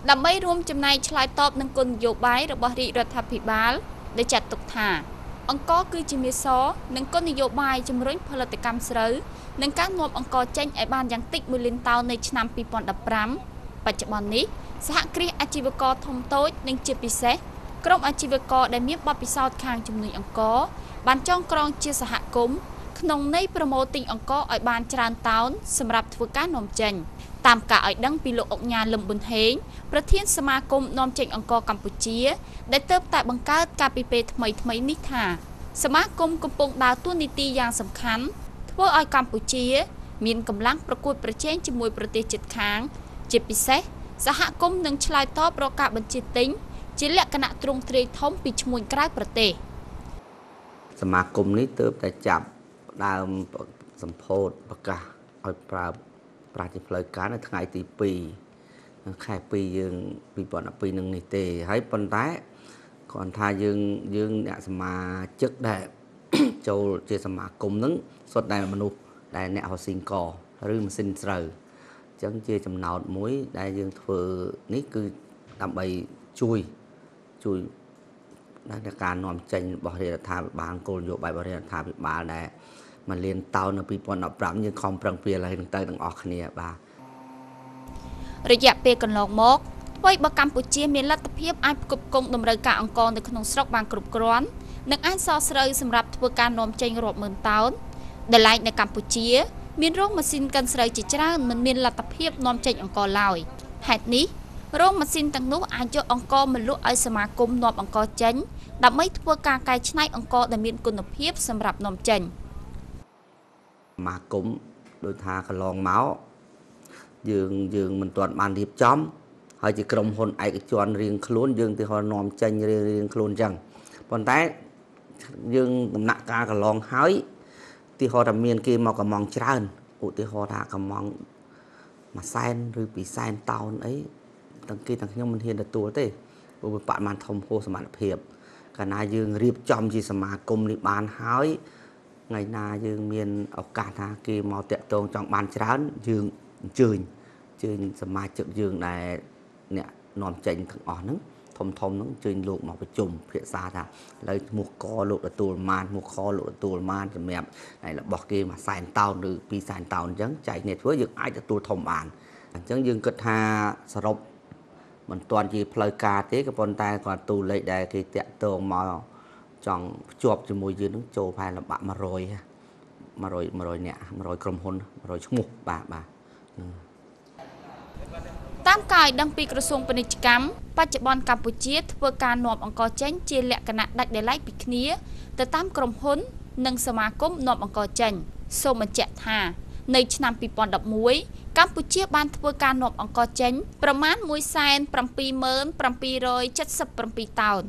ដើម្បីរួមចំណែកឆ្លើយតបនឹងគោលនយោបាយរបស់រាជរដ្ឋាភិបាលដែលចាត់ទុកថាអង្គគឺជាមេសនិងគោលនយោបាយជំរុញផលិតកម្មស្រូវនិងការនាំអង្គចេញឲ្យបានយ៉ាងតិច1លានតោននៅឆ្នាំ2015បច្ចុប្បន្ននេះសហគ្រាសអាជីវករធំតូចនិងជាពិសេសក្រុមអាជីវករដែលមានបទពិសោធន៍ខាងជំនួញអង្គបានចងក្រងជាសហគមន៍ក្នុងន័យប្រមូលទិញអង្គឲ្យបានច្រើនតោនសម្រាប់ធ្វើការនាំចេញតាមការឲ្យដឹងពីលោកអុកញ៉ាលឹមប៊ុនហេងប្រធានសមាគមនាំចេញអង្គកម្ពុជាដែលទើបតែបង្កើតកាលពីពេលថ្មីនេះថាសមាគមកំពុងដើរតួនាទីយ៉ាងសំខាន់ធ្វើឲ្យកម្ពុជាមានកម្លាំងប្រកួតប្រជែងជាមួយប្រទេសជិតខាងជាពិសេសសហគមន៍នឹងឆ្លើយតបរកការបញ្ជាទិញជាលក្ខណៈទ្រង់ទ្រាយធំពីឈ្មួញក្រៅប្រទេសសមាគមនេះទើបតែចាប់ដើមសម្ពោធប្រកាសឲ្យប្រើជាផ្លូវការនៅថ្ងៃទី2ខែ2យើង2012នឹងនេះទេហើយប៉ុន្តែគ្រាន់ថាយើងអ្នកសមាជិកដែលចូលជាសមាគមនឹងសុទ្ធតែមនុស្សដែលអ្នកហោស៊ីងកឬម៉ាស៊ីនស្រូវអញ្ចឹងជាចំណោទមួយដែលយើងធ្វើនេះគឺដើម្បីជួយដល់ការនាំចេញរបស់រដ្ឋាភិបាលគោលនយោបាយរបស់រដ្ឋាភិបាលដែល1លានតោននៅ2015យើងខំប្រឹងប្រែងហើយនឹងទៅទាំងអស់គ្នាបាទរយៈពេលកន្លងមកអ្វីបើកម្ពុជាមានលទ្ធភាពអាចផ្គត់ផ្គង់តម្រូវការអង្គនៅក្នុងស្រុកបានគ្រប់គ្រាន់និងអាចសរស្រូវសម្រាប់ធ្វើការនាំចេញរាប់ម៉ឺនតោនដែលឡែកនៅកម្ពុជាមានរោងម៉ាស៊ីនកិនស្រូវជាច្រើនមិនមានលទ្ធភាពនាំចេញអង្គឡើយហេតុនេះរោងម៉ាស៊ីនទាំងនោះអាចយកអង្គមកលក់ឲ្យសមាគមនាំអង្គចេញដើម្បីធ្វើការកែច្នៃអង្គដែលមានគុណភាពសម្រាប់នាំចេញសមាគមដោយថាកន្លងមកយើងមិនទាន់បានរៀបចំហើយជាក្រុមហ៊ុនឯកជនរៀងខ្លួនយើងទីហោនាំចេញរៀងខ្លួនអញ្ចឹងប៉ុន្តែយើងដំណាក់កាលកន្លងហើយទីហោថាមានគេមកកំងច្រើនឧទាហរណ៍ថាកំង100,000ឬ200,000តោនអីទាំងគេទាំងខ្ញុំមិនហ៊ានទទួលទេព្រោះវាបាក់បានធំហួសសមត្ថភាពកាលណាយើងរៀបចំជាសមាគមនេះបានហើយថ្ងៃណាយើងមានឱកាសថាគេមកតាក់ទងចង់បានច្រើនយើងអញ្ជើញសមាជិកយើងដែលអ្នកនាំចេញទាំងអស់ហ្នឹងធំហ្នឹងអញ្ជើញលោកមកប្រជុំភាសាថាឥឡូវឈ្មោះកលោកទទួលម៉ានឈ្មោះខលោកទទួលម៉ានសម្រាប់ហើយរបស់គេ100,000តោនឬ200,000តោនអញ្ចឹងចែកគ្នាធ្វើយើងអាចទទួលធំបានអញ្ចឹងយើងគិតថាសរុបមិនទាន់ជាផ្លូវការទេក៏ប៉ុន្តែគាត់ទូលេខដែលគេតាក់ទងមកចង់ភ្ជាប់ជាមួយយើងនឹងចូលផែនលំបាក់100នាក់100ក្រុមហ៊ុន100ឈ្មោះបាទតាមការឲ្យដឹងពីក្រសួងពាណិជ្ជកម្មបច្ចុប្បន្នកម្ពុជាធ្វើការនាំអង្គចេញជាលក្ខណៈដាច់ដោយឡែកពីគ្នាទៅតាមក្រុមហ៊ុននិងសមាគមនាំអង្គចេញសូមបញ្ជាក់ថានៅឆ្នាំ2011កម្ពុជាបានធ្វើការនាំអង្គចេញប្រមាណ177,777តោន